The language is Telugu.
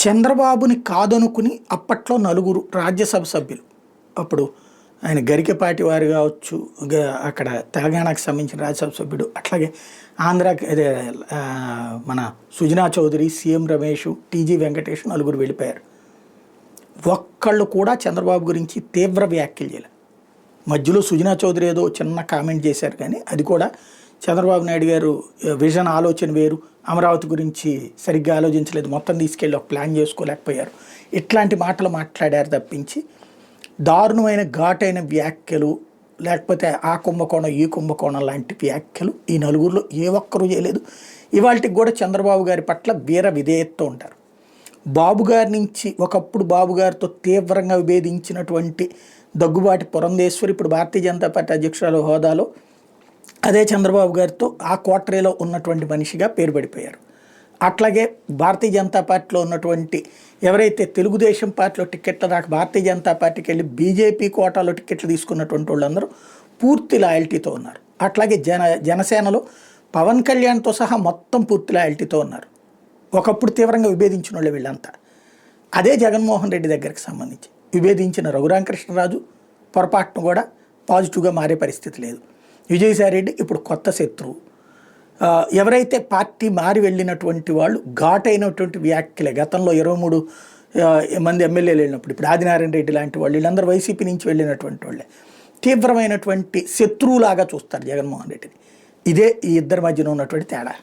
చంద్రబాబుని కాదనుకుని అప్పట్లో నలుగురు రాజ్యసభ సభ్యులు, అప్పుడు ఆయన గరికపాటి వారు కావచ్చు, అక్కడ తెలంగాణకు సంబంధించిన రాజ్యసభ సభ్యుడు, అట్లాగే ఆంధ్రాకి అదే మన సుజనా చౌదరి, సీఎం రమేష్, టీజీ వెంకటేష్ నలుగురు వెళ్ళిపోయారు. ఒక్కళ్ళు కూడా చంద్రబాబు గురించి తీవ్ర వ్యాఖ్యలు చేయలేదు. మధ్యలో సుజనా చౌదరి ఏదో చిన్న కామెంట్ చేశారు, కానీ అది కూడా చంద్రబాబు నాయుడు గారు విజన్ ఆలోచన వేరు, అమరావతి గురించి సరిగ్గా ఆలోచించలేదు, మొత్తం తీసుకెళ్ళి ఒక ప్లాన్ చేసుకోలేకపోయారు, ఇట్లాంటి మాటలు మాట్లాడారు తప్పించి దారుణమైన ఘాటైన వ్యాఖ్యలు లేకపోతే ఆ కుంభకోణం ఈ కుంభకోణం లాంటి వ్యాఖ్యలు ఈ నలుగురిలో ఏ ఒక్కరూ చేయలేదు. ఇవాళకి కూడా చంద్రబాబు గారి పట్ల వీర విధేయతతో ఉంటారు. బాబు గారి నుంచి ఒకప్పుడు బాబు గారితో తీవ్రంగా విభేదించినటువంటి దగ్గుబాటి పురంధేశ్వరి ఇప్పుడు భారతీయ జనతా పార్టీ అధ్యక్షురాలు హోదాలో అదే చంద్రబాబు గారితో ఆ కోటరీలో ఉన్నటువంటి మనిషిగా పేరు పడిపోయారు. అట్లాగే భారతీయ జనతా పార్టీలో ఉన్నటువంటి ఎవరైతే తెలుగుదేశం పార్టీలో టికెట్లు రాక భారతీయ జనతా పార్టీకి వెళ్ళి బీజేపీ కోటాలో టికెట్లు తీసుకున్నటువంటి వాళ్ళందరూ పూర్తి లాయల్టీతో ఉన్నారు. అట్లాగే జనసేనలో పవన్ కళ్యాణ్తో సహా మొత్తం పూర్తి లాయల్టీతో ఉన్నారు. ఒకప్పుడు తీవ్రంగా విభేదించిన వాళ్ళు వీళ్ళంతా. అదే జగన్మోహన్ రెడ్డి దగ్గరికి సంబంధించి విభేదించిన రఘురామకృష్ణరాజు పొరపాటును కూడా పాజిటివ్గా మారే పరిస్థితి లేదు. విజయసాయిరెడ్డి ఇప్పుడు కొత్త శత్రువు. ఎవరైతే పార్టీ మారి వెళ్ళినటువంటి వాళ్ళు ఘాటైనటువంటి వ్యాఖ్యలే గతంలో 23 మంది ఎమ్మెల్యేలు వెళ్ళినప్పుడు ఇప్పుడు ఆదినారాయణ రెడ్డి లాంటి వాళ్ళు వీళ్ళందరూ వైసీపీ నుంచి వెళ్ళినటువంటి వాళ్ళే తీవ్రమైనటువంటి శత్రువులాగా చూస్తారు జగన్మోహన్ రెడ్డిని. ఇదే ఈ ఇద్దరి మధ్యన ఉన్నటువంటి తేడా.